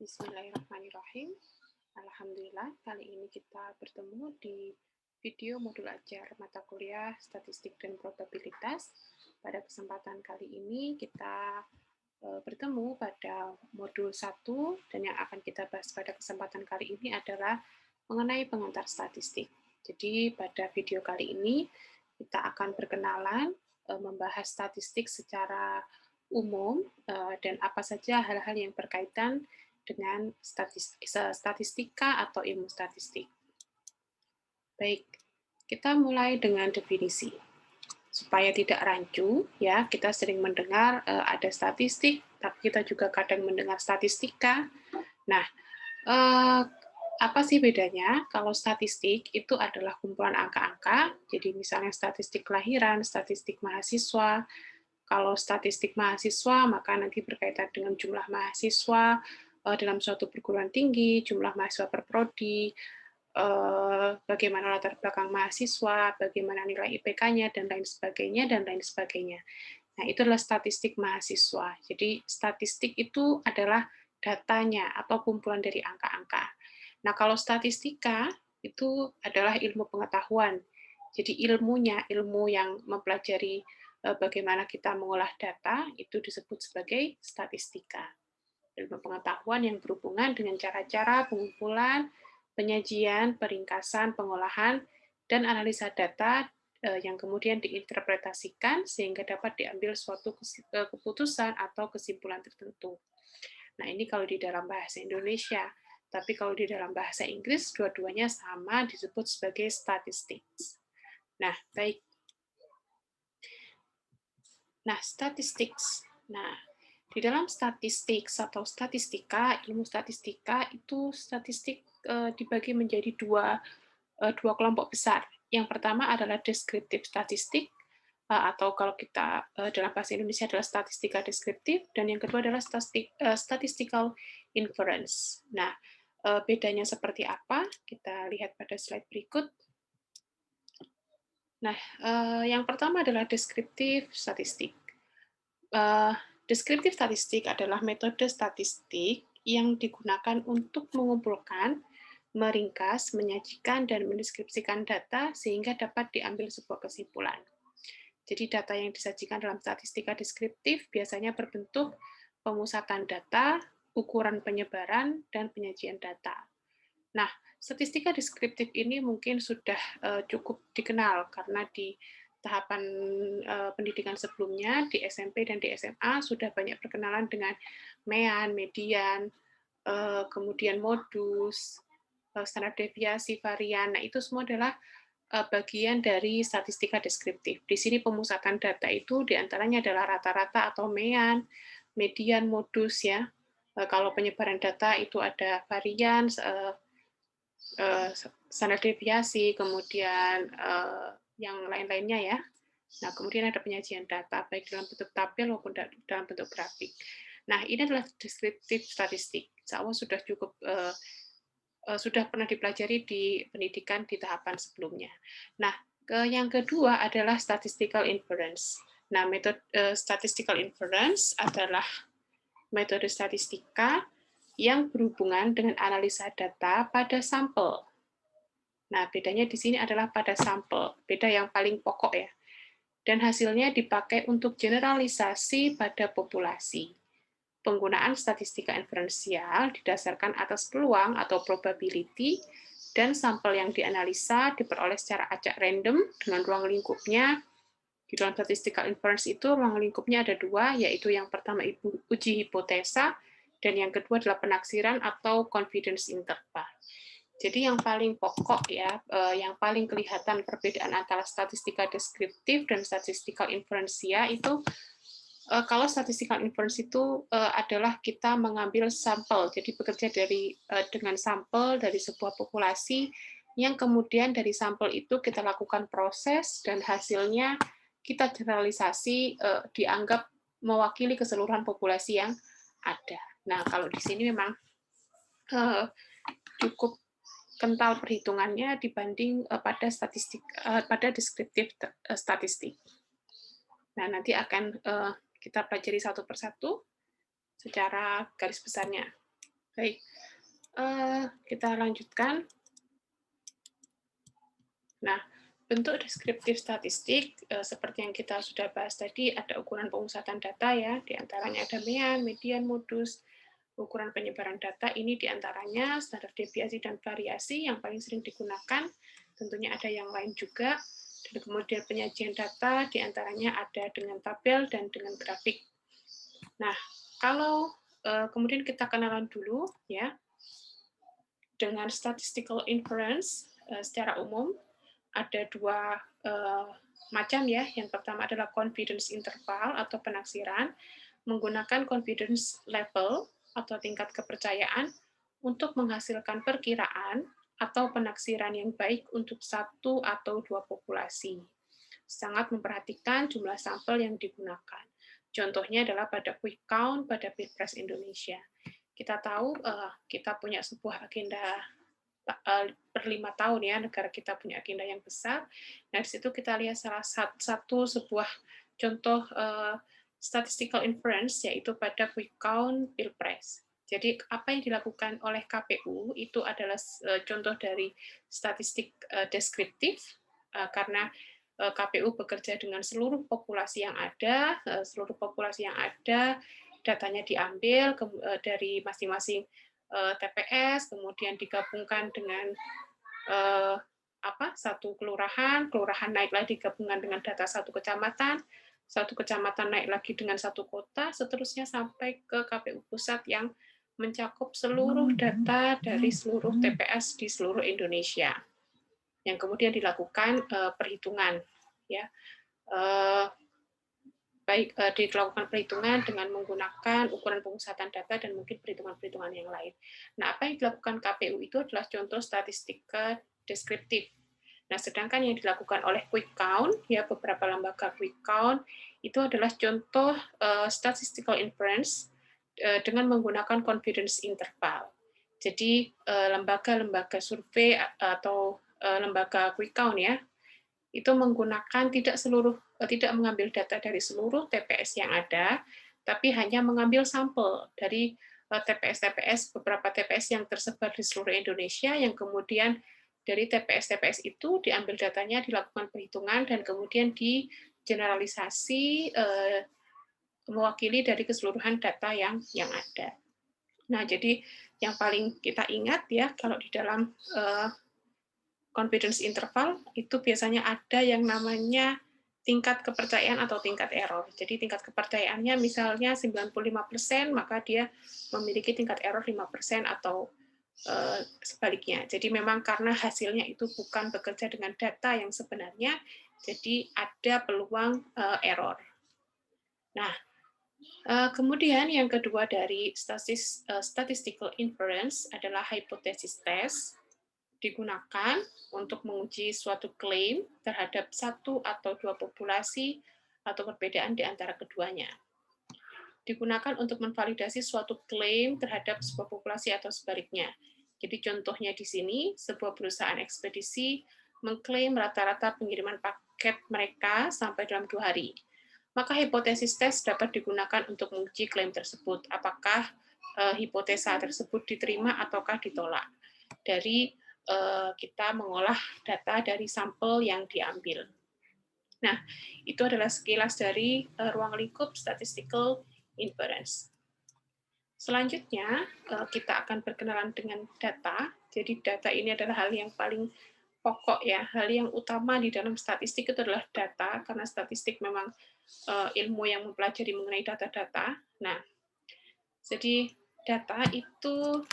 Bismillahirrahmanirrahim. Alhamdulillah, kali ini kita bertemu di video modul ajar mata kuliah Statistik dan Probabilitas. Pada kesempatan kali ini kita bertemu pada modul 1 dan yang akan kita bahas pada kesempatan kali ini adalah mengenai pengantar statistik. Jadi pada video kali ini kita akan berkenalan, membahas statistik secara umum dan apa saja hal-hal yang berkaitan dengan statistika atau ilmu statistik. Baik, kita mulai dengan definisi. Supaya tidak rancu, ya kita sering mendengar ada statistik, tapi kita juga kadang mendengar statistika. Nah, apa sih bedanya? Kalau statistik itu adalah kumpulan angka-angka, jadi misalnya statistik kelahiran, statistik mahasiswa. Kalau statistik mahasiswa, maka nanti berkaitan dengan jumlah mahasiswa dalam suatu perguruan tinggi, jumlah mahasiswa per prodi, bagaimana latar belakang mahasiswa, bagaimana nilai IPK-nya, dan lain sebagainya, dan lain sebagainya. Nah, itu adalah statistik mahasiswa. Jadi, statistik itu adalah datanya atau kumpulan dari angka-angka. Nah, kalau statistika itu adalah ilmu pengetahuan. Jadi, ilmu yang mempelajari bagaimana kita mengolah data, itu disebut sebagai statistika. Ilmu pengetahuan yang berhubungan dengan cara-cara pengumpulan, penyajian, peringkasan, pengolahan, dan analisa data yang kemudian diinterpretasikan sehingga dapat diambil suatu keputusan atau kesimpulan tertentu. Nah, ini kalau di dalam bahasa Indonesia. Tapi kalau di dalam bahasa Inggris, dua-duanya sama disebut sebagai statistics. Nah, baik. Nah, statistics. Nah, di dalam statistik atau statistika, ilmu statistika itu statistik dibagi menjadi dua kelompok besar. Yang pertama adalah deskriptif statistik, atau kalau kita dalam bahasa Indonesia adalah statistika deskriptif, dan yang kedua adalah statistical inference. Nah, bedanya seperti apa? Kita lihat pada slide berikut. Nah, yang pertama adalah deskriptif statistik. Deskriptif statistik adalah metode statistik yang digunakan untuk mengumpulkan, meringkas, menyajikan, dan mendeskripsikan data sehingga dapat diambil sebuah kesimpulan. Jadi data yang disajikan dalam statistika deskriptif biasanya berbentuk pemusatan data, ukuran penyebaran, dan penyajian data. Nah, statistika deskriptif ini mungkin sudah cukup dikenal karena di tahapan pendidikan sebelumnya di SMP dan di SMA sudah banyak berkenalan dengan mean, median, kemudian modus, standar deviasi, varian. Nah, itu semua adalah bagian dari statistika deskriptif. Di sini pemusatan data itu diantaranya adalah rata-rata atau mean, median, modus ya. Kalau penyebaran data itu ada varian, standar deviasi, kemudian yang lain-lainnya ya. Nah, kemudian ada penyajian data, baik dalam bentuk tabel maupun dalam bentuk grafik. Nah, ini adalah deskriptif statistik. Insya Allah sudah cukup sudah pernah dipelajari di pendidikan di tahapan sebelumnya. Nah, yang kedua adalah statistical inference. Nah, metode statistical inference adalah metode statistika yang berhubungan dengan analisa data pada sampel. Nah, bedanya di sini adalah pada sampel, beda yang paling pokok ya. Dan hasilnya dipakai untuk generalisasi pada populasi. Penggunaan statistika inferensial didasarkan atas peluang atau probability, dan sampel yang dianalisa diperoleh secara acak random dengan ruang lingkupnya. Di dalam statistical inference itu ruang lingkupnya ada dua, yaitu yang pertama uji hipotesa, dan yang kedua adalah penaksiran atau confidence interval. Jadi yang paling pokok ya, yang paling kelihatan perbedaan antara statistika deskriptif dan statistical inference itu kalau statistical inference itu adalah kita mengambil sampel, jadi bekerja dengan sampel dari sebuah populasi yang kemudian dari sampel itu kita lakukan proses dan hasilnya kita generalisasi dianggap mewakili keseluruhan populasi yang ada. Nah, kalau di sini memang cukup kental perhitungannya dibanding pada deskriptif statistik. Nah, nanti akan kita pelajari satu persatu secara garis besarnya. Baik, kita lanjutkan. Nah, bentuk deskriptif statistik, seperti yang kita sudah bahas tadi, ada ukuran pemusatan data ya, di antaranya ada mean, median, modus, ukuran penyebaran data, ini di antaranya standar deviasi dan variasi yang paling sering digunakan, tentunya ada yang lain juga, dan kemudian penyajian data, di antaranya ada dengan tabel dan dengan grafik. Nah, kalau kemudian kita kenalan dulu ya, dengan statistical inference secara umum, ada dua macam ya. Yang pertama adalah confidence interval atau penaksiran, menggunakan confidence level atau tingkat kepercayaan untuk menghasilkan perkiraan atau penaksiran yang baik untuk satu atau dua populasi. Sangat memperhatikan jumlah sampel yang digunakan. Contohnya adalah pada quick count pada Pilpres Indonesia. Kita tahu kita punya sebuah agenda per 5 tahun ya, negara kita punya agenda yang besar. Nah, di situ kita lihat salah satu sebuah contoh statistical inference, yaitu pada quick count Pilpres. Jadi apa yang dilakukan oleh KPU itu adalah contoh dari statistik deskriptif, karena KPU bekerja dengan seluruh populasi yang ada, datanya diambil dari masing-masing TPS, kemudian digabungkan dengan satu kelurahan naik lagi digabungkan dengan data satu kecamatan naik lagi dengan satu kota, seterusnya sampai ke KPU pusat yang mencakup seluruh data dari seluruh TPS di seluruh Indonesia, yang kemudian dilakukan perhitungan ya. Dilakukan perhitungan dengan menggunakan ukuran pemusatan data dan mungkin perhitungan-perhitungan yang lain. Nah, apa yang dilakukan KPU itu adalah contoh statistik deskriptif. Nah, sedangkan yang dilakukan oleh quick count, ya beberapa lembaga quick count, itu adalah contoh statistical inference dengan menggunakan confidence interval. Jadi, lembaga-lembaga survei atau lembaga quick count ya, itu menggunakan tidak mengambil data dari seluruh TPS yang ada, tapi hanya mengambil sampel dari TPS-TPS, beberapa TPS yang tersebar di seluruh Indonesia, yang kemudian dari TPS-TPS itu diambil datanya, dilakukan perhitungan, dan kemudian digeneralisasi mewakili dari keseluruhan data yang ada. Nah, jadi yang paling kita ingat ya, kalau di dalam confidence interval itu biasanya ada yang namanya tingkat kepercayaan atau tingkat error. Jadi tingkat kepercayaannya misalnya 95%, maka dia memiliki tingkat error 5% atau sebaliknya. Jadi memang karena hasilnya itu bukan bekerja dengan data yang sebenarnya, jadi ada peluang error. Nah, kemudian yang kedua dari statistical inference adalah hypothesis test, digunakan untuk menguji suatu klaim terhadap satu atau dua populasi atau perbedaan di antara keduanya. Digunakan untuk memvalidasi suatu klaim terhadap sebuah populasi atau sebaliknya. Jadi contohnya di sini, sebuah perusahaan ekspedisi mengklaim rata-rata pengiriman paket mereka sampai dalam 2 hari. Maka hipotesis tes dapat digunakan untuk menguji klaim tersebut. Apakah hipotesa tersebut diterima ataukah ditolak. Dari kita mengolah data dari sampel yang diambil. Nah, itu adalah sekilas dari ruang lingkup statistical inference. Selanjutnya, kita akan berkenalan dengan data. Jadi data ini adalah hal yang paling pokok ya, hal yang utama di dalam statistik itu adalah data, karena statistik memang ilmu yang mempelajari mengenai data-data. Nah, jadi data itu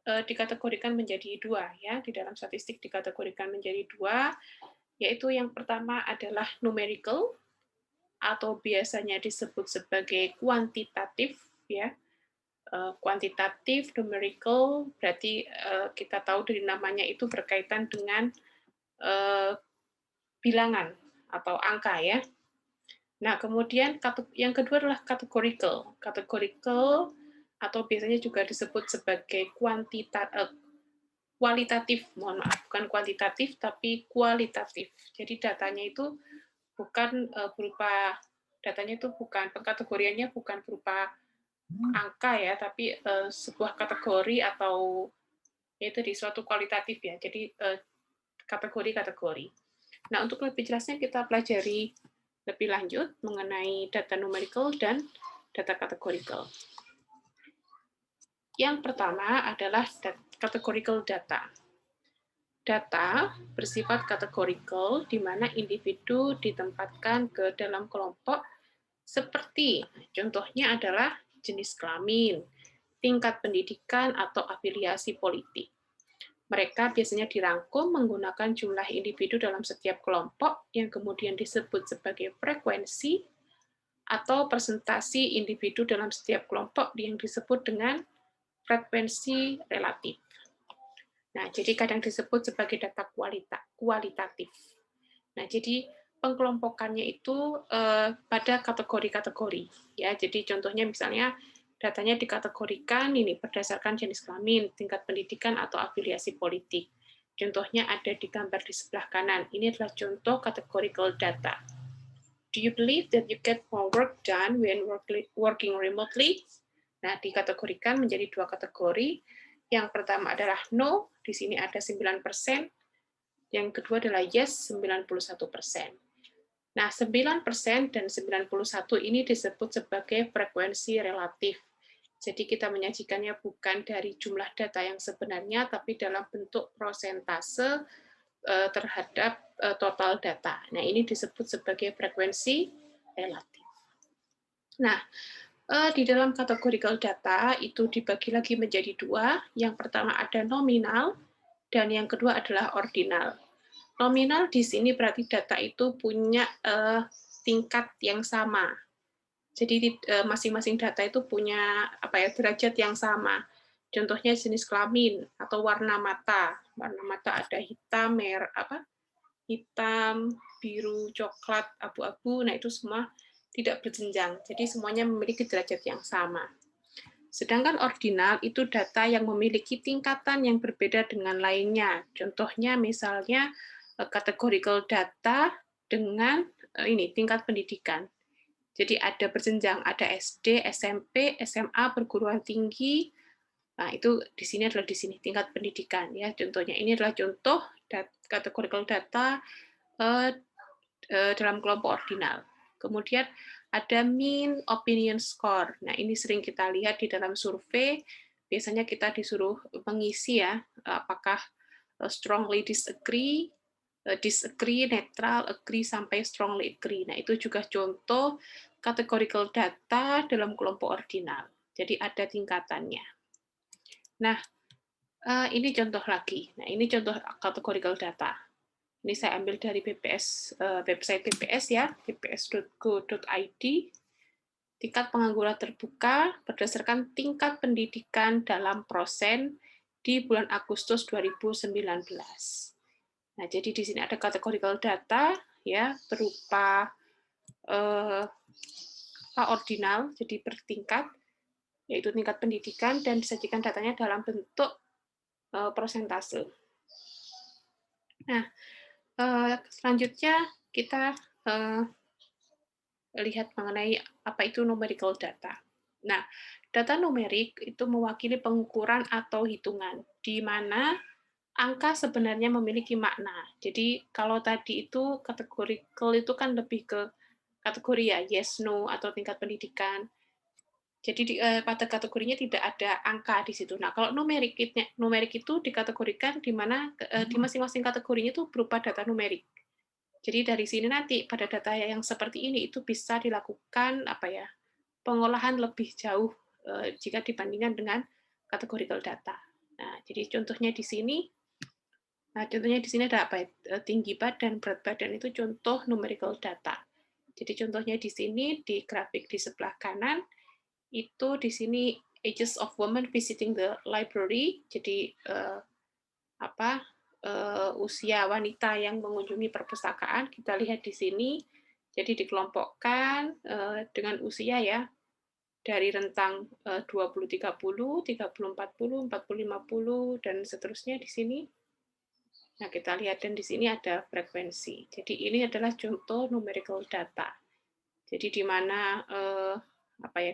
dikategorikan menjadi dua ya, di dalam statistik dikategorikan menjadi dua, yaitu yang pertama adalah numerical atau biasanya disebut sebagai kuantitatif ya. Kuantitatif, numerical berarti kita tahu dari namanya itu berkaitan dengan bilangan atau angka ya. Nah, kemudian yang kedua adalah categorical. Categorical atau biasanya juga disebut sebagai kualitatif, mohon maaf, bukan kuantitatif tapi kualitatif. Jadi datanya itu bukan pengkategoriannya bukan berupa angka ya, tapi sebuah kategori atau yaitu di suatu kualitatif ya. Jadi kategori-kategori. Nah, untuk lebih jelasnya kita pelajari lebih lanjut mengenai data numerical dan data categorical. Yang pertama adalah categorical data. Data bersifat kategorikal, di mana individu ditempatkan ke dalam kelompok seperti, contohnya adalah jenis kelamin, tingkat pendidikan, atau afiliasi politik. Mereka biasanya dirangkum menggunakan jumlah individu dalam setiap kelompok yang kemudian disebut sebagai frekuensi atau persentasi individu dalam setiap kelompok yang disebut dengan frekuensi relatif. Nah, jadi kadang disebut sebagai data kualitatif. Nah, jadi pengkelompokannya itu pada kategori-kategori. Ya, jadi contohnya misalnya datanya dikategorikan ini berdasarkan jenis kelamin, tingkat pendidikan atau afiliasi politik. Contohnya ada di gambar di sebelah kanan. Ini adalah contoh categorical data. Do you believe that you get more work done when working remotely? Nah, dikategorikan menjadi dua kategori. Yang pertama adalah no, di sini ada 9%. Yang kedua adalah yes, 91%. Nah, 9% dan 91 ini disebut sebagai frekuensi relatif. Jadi kita menyajikannya bukan dari jumlah data yang sebenarnya, tapi dalam bentuk prosentase terhadap total data. Nah, ini disebut sebagai frekuensi relatif. Nah, di dalam categorical data itu dibagi lagi menjadi dua. Yang pertama ada nominal, dan yang kedua adalah ordinal. Nominal di sini berarti data itu punya tingkat yang sama. Jadi masing-masing data itu punya derajat yang sama. Contohnya jenis kelamin atau warna mata. Warna mata ada hitam, hitam, biru, coklat, abu-abu. Nah, itu semua tidak berjenjang. Jadi semuanya memiliki derajat yang sama. Sedangkan ordinal itu data yang memiliki tingkatan yang berbeda dengan lainnya. Contohnya misalnya categorical data dengan ini tingkat pendidikan. Jadi ada berjenjang, ada SD, SMP, SMA, perguruan tinggi. Nah, itu di sini adalah di sini tingkat pendidikan ya. Contohnya ini adalah contoh categorical data dalam kelompok ordinal. Kemudian ada mean opinion score. Nah, ini sering kita lihat di dalam survei. Biasanya kita disuruh mengisi ya, apakah strongly disagree, netral, agree, sampai strongly agree. Nah, itu juga contoh categorical data dalam kelompok ordinal. Jadi ada tingkatannya. Nah, ini contoh lagi. Nah, ini contoh categorical data. Ini saya ambil dari website BPS ya, bps.go.id. Tingkat pengangguran terbuka berdasarkan tingkat pendidikan dalam persen di bulan Agustus 2019. Nah, jadi di sini ada categorical data ya berupa ordinal, jadi bertingkat, yaitu tingkat pendidikan, dan disajikan datanya dalam bentuk persentase. Nah, selanjutnya kita lihat mengenai apa itu numerical data. Nah, data numerik itu mewakili pengukuran atau hitungan, di mana angka sebenarnya memiliki makna. Jadi kalau tadi itu categorical itu kan lebih ke kategori ya, yes, no, atau tingkat pendidikan. Jadi pada kategorinya tidak ada angka di situ. Nah, kalau numerik itu dikategorikan di mana di masing-masing kategorinya itu berupa data numerik. Jadi dari sini nanti pada data yang seperti ini itu bisa dilakukan pengolahan lebih jauh jika dibandingkan dengan categorical data. Nah, jadi contohnya di sini ada tinggi badan, berat badan, itu contoh numerical data. Jadi contohnya di sini di grafik di sebelah kanan itu di sini ages of women visiting the library. Jadi usia wanita yang mengunjungi perpustakaan kita lihat di sini. Jadi dikelompokkan dengan usia ya, dari rentang 20-30, 30-40, 40-50, dan seterusnya di sini. Nah, kita lihat dan di sini ada frekuensi. Jadi ini adalah contoh numerical data. Jadi di mana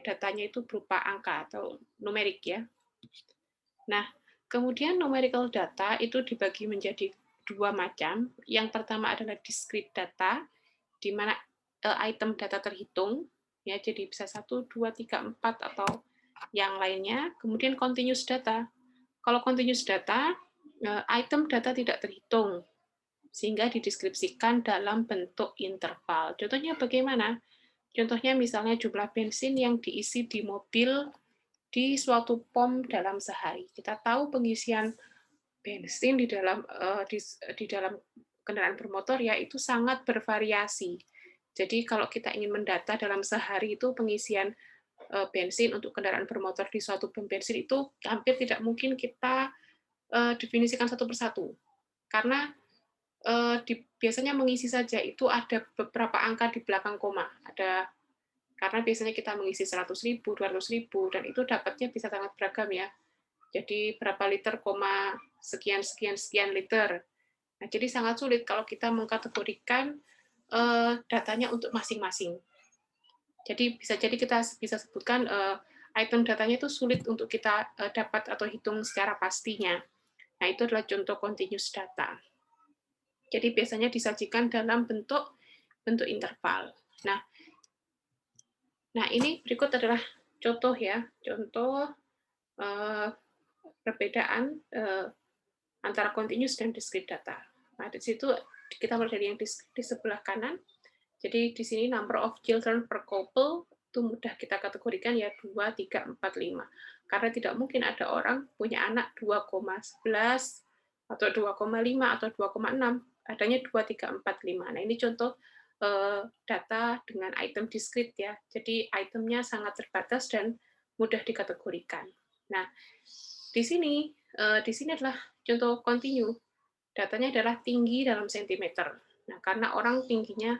datanya itu berupa angka atau numerik ya. Nah, kemudian numerical data itu dibagi menjadi dua macam. Yang pertama adalah discrete data, di mana item data terhitung, ya, jadi bisa 1, 2, 3, 4, atau yang lainnya. Kemudian continuous data. Kalau continuous data, item data tidak terhitung, sehingga dideskripsikan dalam bentuk interval. Contohnya bagaimana? Contohnya misalnya jumlah bensin yang diisi di mobil di suatu pom dalam sehari. Kita tahu pengisian bensin di dalam kendaraan bermotor ya itu sangat bervariasi. Jadi kalau kita ingin mendata dalam sehari itu pengisian bensin untuk kendaraan bermotor di suatu pom bensin itu hampir tidak mungkin kita definisikan satu persatu. Karena biasanya mengisi saja itu ada beberapa angka di belakang koma. Karena biasanya kita mengisi 100.000, 200.000, dan itu dapatnya bisa sangat beragam ya. Jadi berapa liter, sekian, sekian, sekian liter. Nah, jadi sangat sulit kalau kita mengkategorikan datanya untuk masing-masing. Jadi bisa jadi kita bisa sebutkan item datanya itu sulit untuk kita dapat atau hitung secara pastinya. Nah, itu adalah contoh continuous data. Jadi biasanya disajikan dalam bentuk interval. Nah, ini berikut adalah contoh ya, contoh perbedaan antara continuous dan discrete data. Nah, di situ kita mulai dari yang di sebelah kanan. Jadi di sini number of children per couple itu mudah kita kategorikan ya 2, 3, 4, 5. Karena tidak mungkin ada orang punya anak 2,11 atau 2,5 atau 2,6. Adanya 2, 3, 4, 5. Nah, ini contoh data dengan item discrete ya. Jadi itemnya sangat terbatas dan mudah dikategorikan. Nah, di sini adalah contoh continue. Datanya adalah tinggi dalam sentimeter. Nah, karena orang tingginya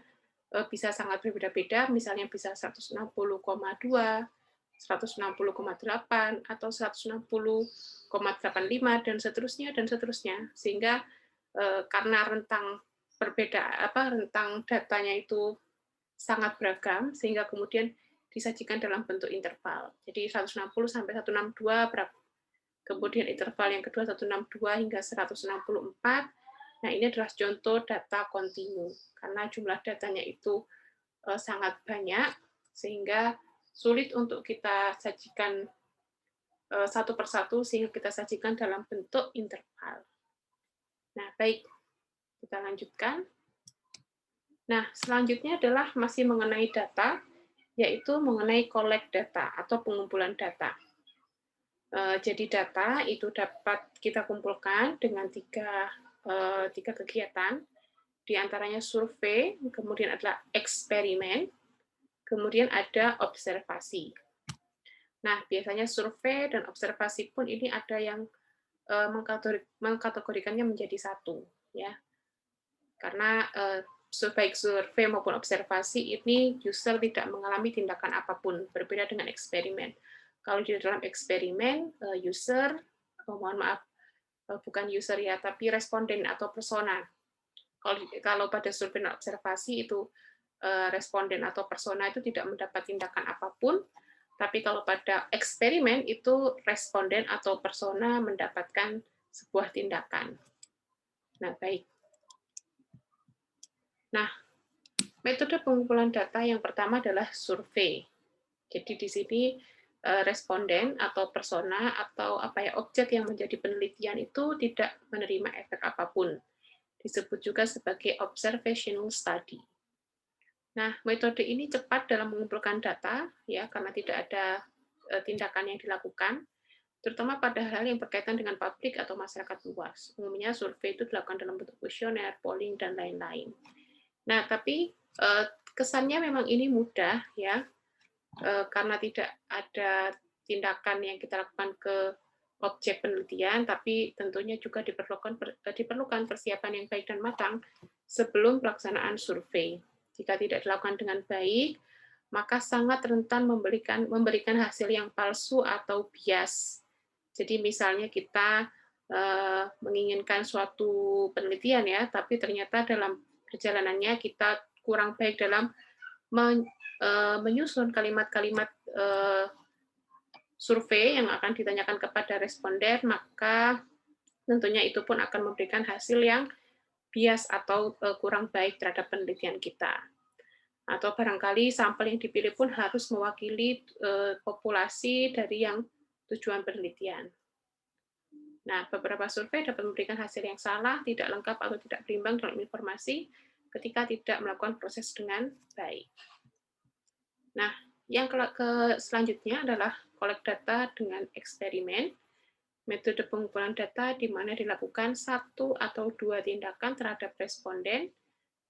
bisa sangat berbeda-beda, misalnya bisa 160,2, 160,8, atau 160,85, dan seterusnya. Sehingga karena rentang rentang datanya itu sangat beragam, sehingga kemudian disajikan dalam bentuk interval. Jadi 160 sampai 162 berapa? Kemudian interval yang kedua 162 hingga 164. Nah, ini adalah contoh data kontinu. Karena jumlah datanya itu sangat banyak, sehingga sulit untuk kita sajikan satu persatu, sehingga kita sajikan dalam bentuk interval. Nah, baik. Kita lanjutkan. Nah, selanjutnya adalah masih mengenai data, yaitu mengenai collect data atau pengumpulan data. Jadi data itu dapat kita kumpulkan dengan tiga kegiatan, di antaranya survei, kemudian adalah eksperimen, kemudian ada observasi. Nah, biasanya survei dan observasi pun ini ada yang mengkategorikannya menjadi satu, ya. Karena baik survei maupun observasi ini user tidak mengalami tindakan apapun, berbeda dengan eksperimen. Kalau di dalam eksperimen, user, mohon maaf, bukan user ya, tapi responden atau persona. Kalau pada survei dan observasi itu responden atau persona itu tidak mendapat tindakan apapun, tapi kalau pada eksperimen itu responden atau persona mendapatkan sebuah tindakan. Nah, baik. Nah, metode pengumpulan data yang pertama adalah survei. Jadi di sini responden atau persona atau objek yang menjadi penelitian itu tidak menerima efek apapun. Disebut juga sebagai observational study. Nah, metode ini cepat dalam mengumpulkan data ya karena tidak ada tindakan yang dilakukan, terutama pada hal yang berkaitan dengan publik atau masyarakat luas. Umumnya survei itu dilakukan dalam bentuk kuesioner, polling, dan lain-lain. Nah, tapi kesannya memang ini mudah ya, karena tidak ada tindakan yang kita lakukan ke objek penelitian, tapi tentunya juga diperlukan persiapan yang baik dan matang sebelum pelaksanaan survei. Jika tidak dilakukan dengan baik, maka sangat rentan memberikan hasil yang palsu atau bias. Jadi misalnya kita menginginkan suatu penelitian ya, tapi ternyata dalam perjalanannya kita kurang baik dalam menyusun kalimat-kalimat survei yang akan ditanyakan kepada responden, maka tentunya itu pun akan memberikan hasil yang bias atau kurang baik terhadap penelitian kita. Atau barangkali sampel yang dipilih pun harus mewakili populasi dari yang tujuan penelitian. Nah, beberapa survei dapat memberikan hasil yang salah, tidak lengkap, atau tidak berimbang dalam informasi ketika tidak melakukan proses dengan baik. Nah, yang selanjutnya adalah collect data dengan eksperimen. Metode pengumpulan data di mana dilakukan satu atau dua tindakan terhadap responden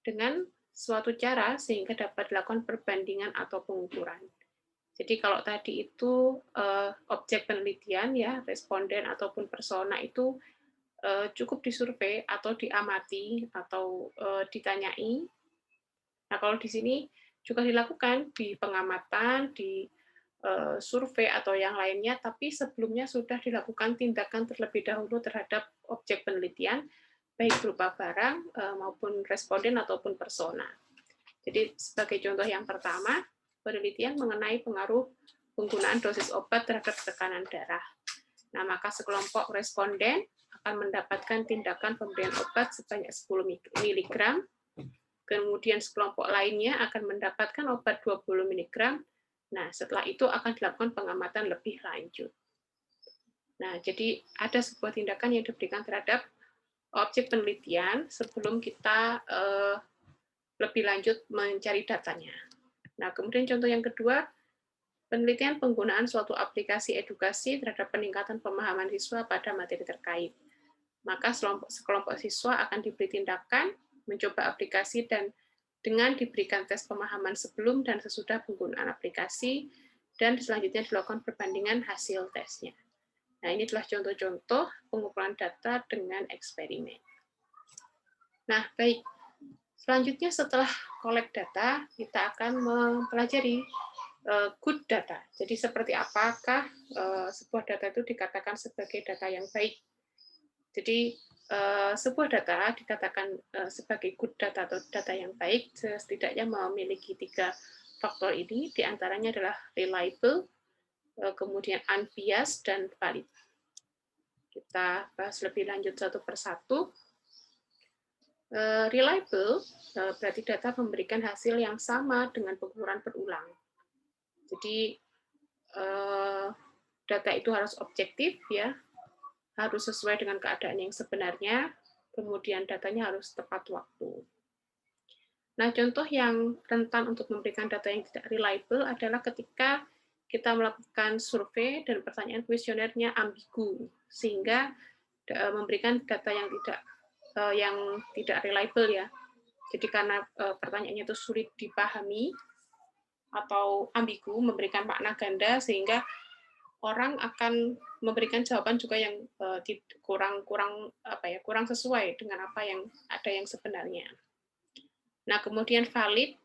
dengan suatu cara sehingga dapat dilakukan perbandingan atau pengukuran. Jadi kalau tadi itu objek penelitian ya, responden ataupun persona itu cukup disurvei atau diamati atau ditanyai. Nah, kalau di sini juga dilakukan di pengamatan, di survei atau yang lainnya, tapi sebelumnya sudah dilakukan tindakan terlebih dahulu terhadap objek penelitian, baik berupa barang maupun responden ataupun persona. Jadi sebagai contoh yang pertama, penelitian mengenai pengaruh penggunaan dosis obat terhadap tekanan darah. Nah, maka sekelompok responden akan mendapatkan tindakan pemberian obat sebanyak 10 mg, kemudian sekelompok lainnya akan mendapatkan obat 20 mg. Nah, setelah itu akan dilakukan pengamatan lebih lanjut. Nah, jadi ada sebuah tindakan yang diberikan terhadap objek penelitian sebelum kita lebih lanjut mencari datanya. Nah, kemudian contoh yang kedua, penelitian penggunaan suatu aplikasi edukasi terhadap peningkatan pemahaman siswa pada materi terkait. Maka sekelompok siswa akan diberi tindakan mencoba aplikasi dan dengan diberikan tes pemahaman sebelum dan sesudah penggunaan aplikasi, dan selanjutnya dilakukan perbandingan hasil tesnya. Nah, ini adalah contoh-contoh pengumpulan data dengan eksperimen. Nah, baik. Selanjutnya setelah collect data, kita akan mempelajari good data. Jadi seperti apakah sebuah data itu dikatakan sebagai data yang baik. Jadi sebuah data dikatakan sebagai good data atau data yang baik setidaknya memiliki 3 faktor ini, diantaranya adalah reliable, kemudian unbiased, dan valid. Kita bahas lebih lanjut satu persatu. Reliable berarti data memberikan hasil yang sama dengan pengukuran berulang. Jadi data itu harus objektif ya, harus sesuai dengan keadaan yang sebenarnya, kemudian datanya harus tepat waktu. Nah, contoh yang rentan untuk memberikan data yang tidak reliable adalah ketika kita melakukan survei dan pertanyaan kuesionernya ambigu, sehingga memberikan data yang tidak reliable ya. Jadi karena pertanyaannya itu sulit dipahami atau ambigu, memberikan makna ganda, sehingga orang akan memberikan jawaban juga yang kurang sesuai dengan apa yang ada yang sebenarnya. Nah, kemudian valid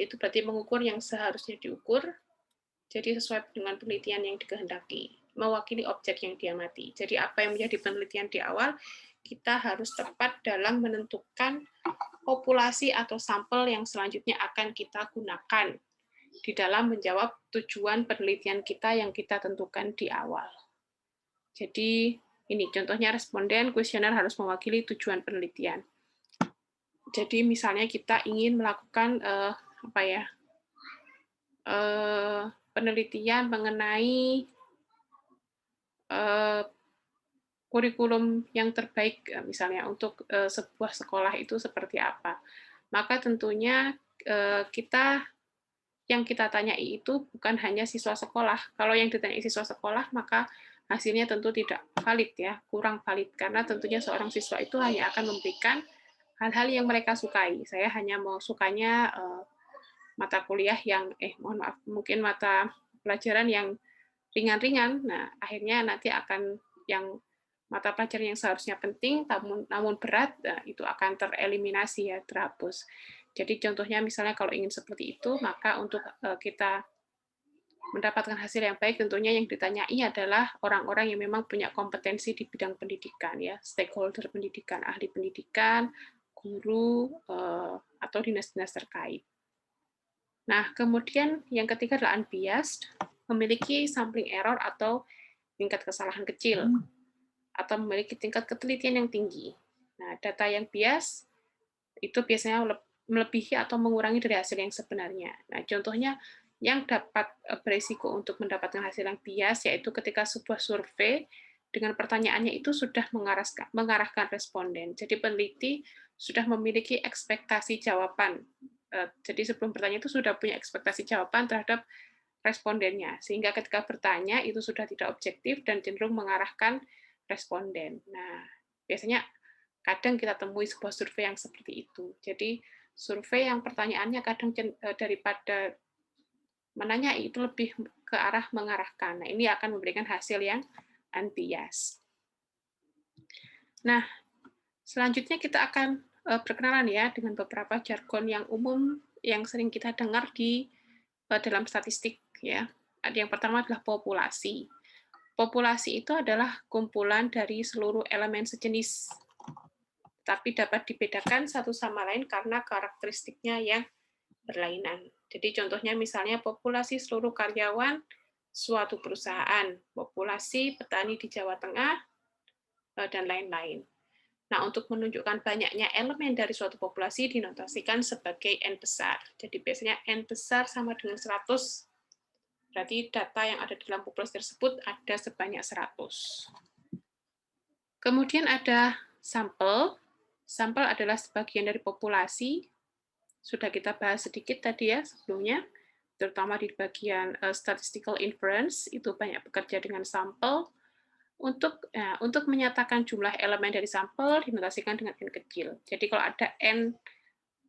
itu berarti mengukur yang seharusnya diukur, jadi sesuai dengan penelitian yang dikehendaki, mewakili objek yang diamati. Jadi apa yang menjadi penelitian di awal, kita harus tepat dalam menentukan populasi atau sampel yang selanjutnya akan kita gunakan di dalam menjawab tujuan penelitian kita yang kita tentukan di awal. Jadi ini contohnya responden kuesioner harus mewakili tujuan penelitian. Jadi misalnya kita ingin melakukan penelitian mengenai kurikulum yang terbaik misalnya untuk sebuah sekolah itu seperti apa. Maka tentunya yang kita tanyai itu bukan hanya siswa sekolah. Kalau yang ditanyai siswa sekolah, maka hasilnya tentu tidak valid ya, kurang valid, karena tentunya seorang siswa itu hanya akan memberikan hal-hal yang mereka sukai. Saya hanya mau sukanya mata kuliah yang mungkin mata pelajaran yang ringan-ringan. Nah, akhirnya nanti akan yang mata pelajaran yang seharusnya penting namun berat, itu akan tereliminasi ya, terhapus. Jadi contohnya misalnya kalau ingin seperti itu, maka untuk kita mendapatkan hasil yang baik tentunya yang ditanyai adalah orang-orang yang memang punya kompetensi di bidang pendidikan ya, stakeholder pendidikan, ahli pendidikan, guru, atau dinas-dinas terkait. Nah, kemudian yang ketiga adalah unbiased, memiliki sampling error atau tingkat kesalahan kecil, atau memiliki tingkat ketelitian yang tinggi. Nah, data yang bias itu biasanya melebihi atau mengurangi dari hasil yang sebenarnya. Nah, contohnya yang dapat berisiko untuk mendapatkan hasil yang bias yaitu ketika sebuah survei dengan pertanyaannya itu sudah mengarahkan responden. Jadi peneliti sudah memiliki ekspektasi jawaban. Jadi sebelum bertanya itu sudah punya ekspektasi jawaban terhadap respondennya, sehingga ketika bertanya itu sudah tidak objektif dan cenderung mengarahkan responden. Nah, biasanya kadang kita temui sebuah survei yang seperti itu. Jadi survei yang pertanyaannya kadang daripada menanyai itu lebih ke arah mengarahkan. Nah, ini akan memberikan hasil yang unbiased. Nah, selanjutnya kita akan berkenalan ya dengan beberapa jargon yang umum yang sering kita dengar di dalam statistik ya. Ada yang pertama adalah populasi. Populasi itu adalah kumpulan dari seluruh elemen sejenis, tapi dapat dibedakan satu sama lain karena karakteristiknya yang berlainan. Jadi contohnya misalnya populasi seluruh karyawan suatu perusahaan, populasi petani di Jawa Tengah, dan lain-lain. Nah, untuk menunjukkan banyaknya elemen dari suatu populasi dinotasikan sebagai N besar. Jadi biasanya N besar sama dengan 100, berarti data yang ada di dalam populasi tersebut ada sebanyak 100. Kemudian ada sampel. Sampel adalah sebagian dari populasi. Sudah kita bahas sedikit tadi ya sebelumnya, terutama di bagian statistical inference, itu banyak bekerja dengan sampel. Untuk menyatakan jumlah elemen dari sampel dinotasikan dengan N kecil. Jadi kalau ada N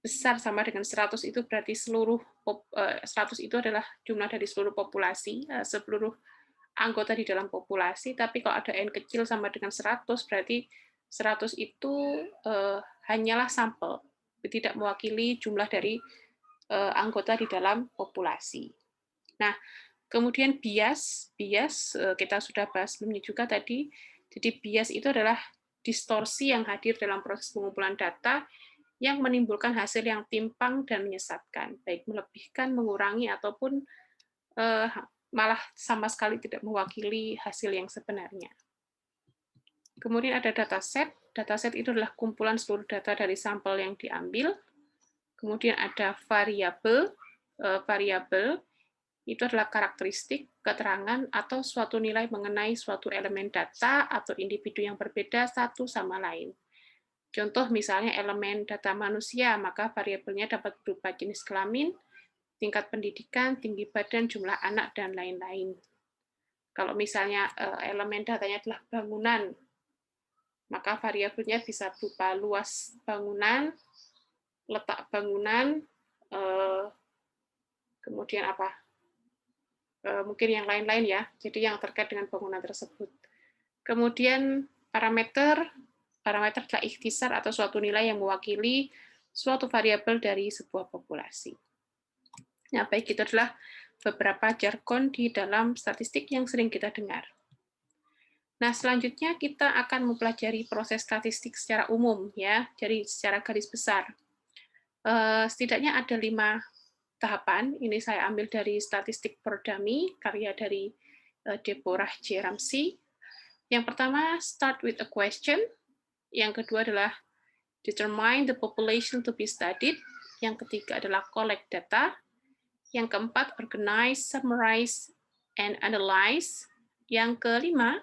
besar sama dengan 100 itu berarti 100 itu adalah jumlah dari seluruh populasi, seluruh anggota di dalam populasi, tapi kalau ada N kecil sama dengan 100 berarti 100 itu hanyalah sampel, tidak mewakili jumlah dari anggota di dalam populasi. Nah, kemudian bias kita sudah bahas sebelumnya juga tadi. Jadi bias itu adalah distorsi yang hadir dalam proses pengumpulan data yang menimbulkan hasil yang timpang dan menyesatkan, baik melebihkan, mengurangi, ataupun malah sama sekali tidak mewakili hasil yang sebenarnya. Kemudian ada dataset. Dataset itu adalah kumpulan seluruh data dari sampel yang diambil. Kemudian ada variabel. Variabel itu adalah karakteristik, keterangan, atau suatu nilai mengenai suatu elemen data atau individu yang berbeda satu sama lain. Contoh misalnya elemen data manusia, maka variabelnya dapat berupa jenis kelamin, tingkat pendidikan, tinggi badan, jumlah anak, dan lain-lain. Kalau misalnya elemen datanya adalah bangunan, maka variabelnya bisa berupa luas bangunan, letak bangunan, kemudian apa? Mungkin yang lain-lain ya, jadi yang terkait dengan bangunan tersebut. Kemudian parameter adalah ikhtisar atau suatu nilai yang mewakili suatu variabel dari sebuah populasi. Nah, baik itu adalah beberapa jargon di dalam statistik yang sering kita dengar. Nah, selanjutnya kita akan mempelajari proses statistik secara umum ya, jadi secara garis besar. Setidaknya ada 5 tahapan. Ini saya ambil dari Statistik for Dummy, karya dari Deborah J. Ramsey. Yang pertama, start with a question. Yang kedua adalah determine the population to be studied. Yang ketiga adalah collect data. Yang keempat, organize, summarize, and analyze. Yang kelima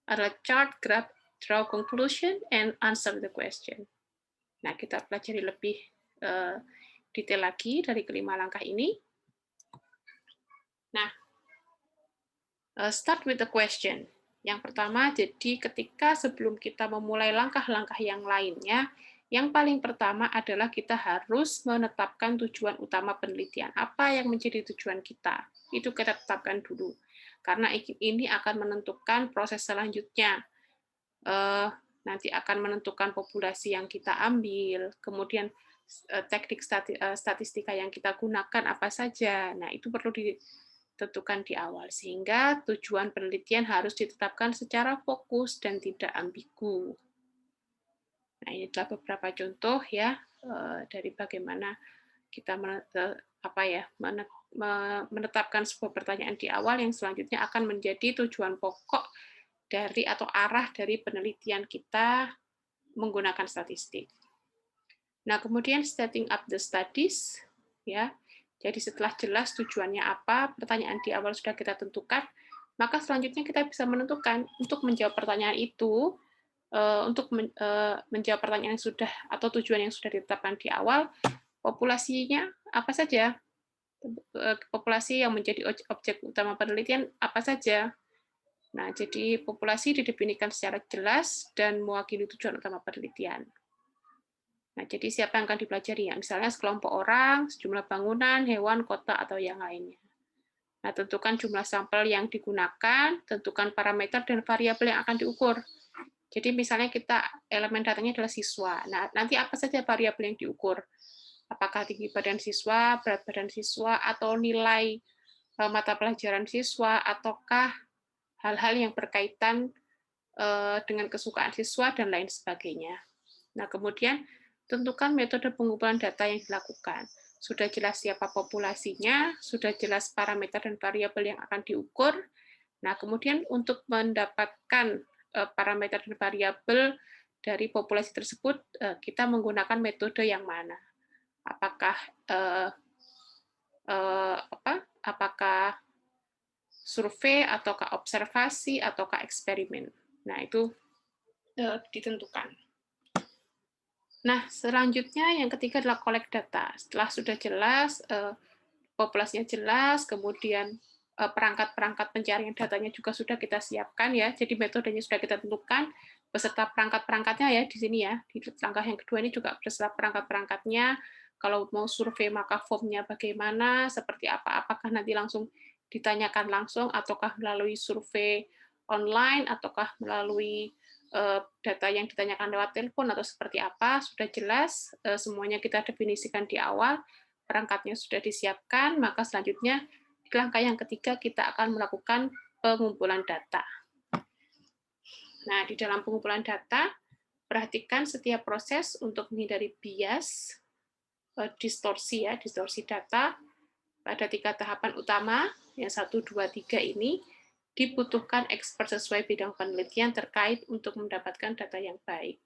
adalah chart, graph, draw conclusion, and answer the question. Nah, kita pelajari lebih detail lagi dari kelima langkah ini. Nah, start with the question. Yang pertama, jadi ketika sebelum kita memulai langkah-langkah yang lainnya, yang paling pertama adalah kita harus menetapkan tujuan utama penelitian. Apa yang menjadi tujuan kita? Itu kita tetapkan dulu. Karena ini akan menentukan proses selanjutnya. Nanti akan menentukan populasi yang kita ambil, kemudian teknik statistika yang kita gunakan apa saja. Nah, itu perlu ditentukan di awal, sehingga tujuan penelitian harus ditetapkan secara fokus dan tidak ambigu. Nah, ini adalah beberapa contoh ya dari bagaimana kita menetapkan sebuah pertanyaan di awal yang selanjutnya akan menjadi tujuan pokok dari atau arah dari penelitian kita menggunakan statistik. Nah, kemudian setting up the studies, ya. Jadi setelah jelas tujuannya apa, pertanyaan di awal sudah kita tentukan, maka selanjutnya kita bisa menentukan untuk menjawab pertanyaan itu, untuk menjawab pertanyaan yang sudah atau tujuan yang sudah ditetapkan di awal, populasinya apa saja, populasi yang menjadi objek utama penelitian apa saja. Nah, jadi populasi didefinisikan secara jelas dan mewakili tujuan utama penelitian. Nah, jadi siapa yang akan dipelajari? Ya, misalnya sekelompok orang, sejumlah bangunan, hewan, kota, atau yang lainnya. Nah, tentukan jumlah sampel yang digunakan, tentukan parameter dan variabel yang akan diukur. Jadi misalnya kita elemen datanya adalah siswa. Nah, nanti apa saja variabel yang diukur? Apakah tinggi badan siswa, berat badan siswa, atau nilai mata pelajaran siswa, ataukah hal-hal yang berkaitan dengan kesukaan siswa, dan lain sebagainya. Nah, kemudian tentukan metode pengumpulan data yang dilakukan. Sudah jelas siapa populasinya, sudah jelas parameter dan variabel yang akan diukur. Nah, kemudian untuk mendapatkan parameter dan variabel dari populasi tersebut, kita menggunakan metode yang mana? Apakah apakah survei, ataukah observasi, ataukah eksperimen? Nah, itu ditentukan. Nah, selanjutnya yang ketiga adalah collect data. Setelah sudah jelas, populasinya jelas, kemudian perangkat-perangkat pencarian datanya juga sudah kita siapkan ya. Jadi metodenya sudah kita tentukan beserta perangkat-perangkatnya ya di sini ya. Di langkah yang kedua ini juga beserta perangkat-perangkatnya. Kalau mau survei maka formnya bagaimana, seperti apa, apakah nanti langsung ditanyakan langsung ataukah melalui survei online ataukah melalui data yang ditanyakan lewat telepon atau seperti apa, sudah jelas, semuanya kita definisikan di awal, perangkatnya sudah disiapkan, maka selanjutnya di langkah yang ketiga kita akan melakukan pengumpulan data. Nah, di dalam pengumpulan data, perhatikan setiap proses untuk menghindari bias, distorsi data pada 3 tahapan utama, yang 1, 2, 3 ini, dibutuhkan expert sesuai bidang penelitian terkait untuk mendapatkan data yang baik.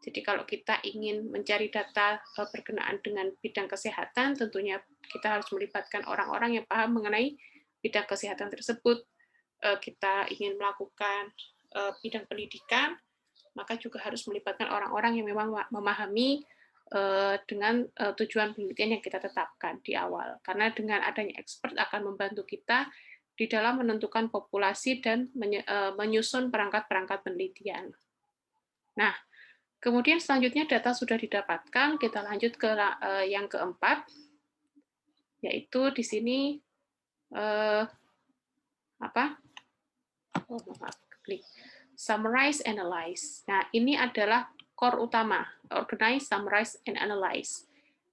Jadi kalau kita ingin mencari data berkenaan dengan bidang kesehatan, tentunya kita harus melibatkan orang-orang yang paham mengenai bidang kesehatan tersebut. Kita ingin melakukan bidang pendidikan, maka juga harus melibatkan orang-orang yang memang memahami dengan tujuan penelitian yang kita tetapkan di awal. Karena dengan adanya expert akan membantu kita di dalam menentukan populasi dan menyusun perangkat-perangkat penelitian. Nah, kemudian selanjutnya data sudah didapatkan, kita lanjut ke yang keempat, yaitu di sini summarize, analyze. Nah, ini adalah core utama, organize, summarize, and analyze.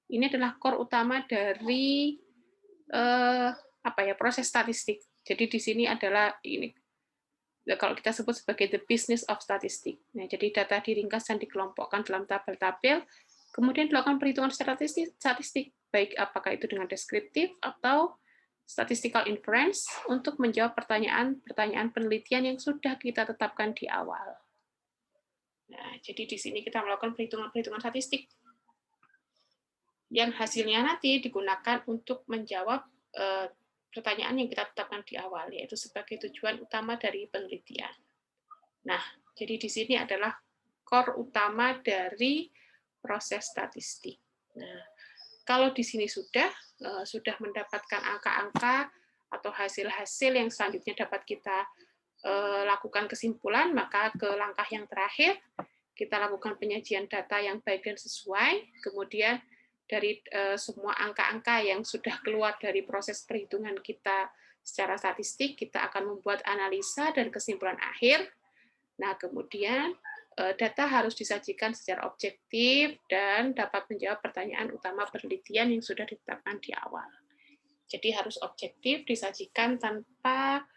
Ini adalah core utama dari proses statistik. Jadi di sini adalah ini kalau kita sebut sebagai the business of statistics. Nah, jadi data diringkas dan dikelompokkan dalam tabel-tabel, kemudian dilakukan perhitungan statistik, baik apakah itu dengan deskriptif atau statistical inference untuk menjawab pertanyaan penelitian yang sudah kita tetapkan di awal. Nah, jadi di sini kita melakukan perhitungan statistik yang hasilnya nanti digunakan untuk menjawab pertanyaan yang kita tetapkan di awal, yaitu sebagai tujuan utama dari penelitian. Nah, jadi di sini adalah core utama dari proses statistik. Nah, kalau di sini sudah mendapatkan angka-angka atau hasil-hasil yang selanjutnya dapat kita lakukan kesimpulan, maka ke langkah yang terakhir, kita lakukan penyajian data yang baik dan sesuai, kemudian dari semua angka-angka yang sudah keluar dari proses perhitungan kita secara statistik, kita akan membuat analisa dan kesimpulan akhir. Nah, kemudian data harus disajikan secara objektif dan dapat menjawab pertanyaan utama penelitian yang sudah ditetapkan di awal. Jadi harus objektif, disajikan tanpa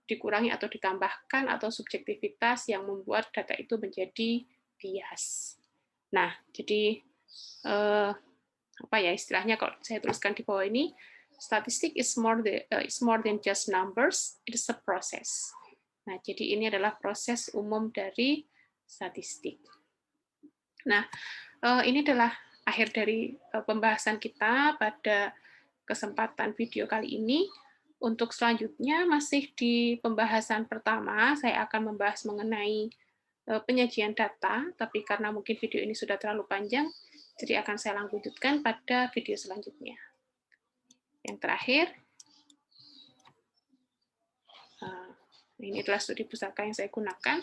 dikurangi atau ditambahkan atau subjektivitas yang membuat data itu menjadi bias. Nah, jadi apa ya istilahnya kalau saya tuliskan di bawah ini, statistik is more than just numbers, it is a process. Nah, jadi ini adalah proses umum dari statistik. Nah, ini adalah akhir dari pembahasan kita pada kesempatan video kali ini. Untuk selanjutnya, masih di pembahasan pertama, saya akan membahas mengenai penyajian data, tapi karena mungkin video ini sudah terlalu panjang, jadi akan saya lanjutkan pada video selanjutnya. Yang terakhir, ini adalah studi pusaka yang saya gunakan.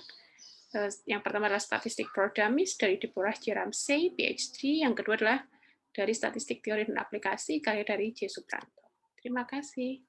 Yang pertama adalah statistik for dummies dari Deborah J. Ramsey, PhD. Yang kedua adalah dari statistik teori dan aplikasi karya dari J. Supranto. Terima kasih.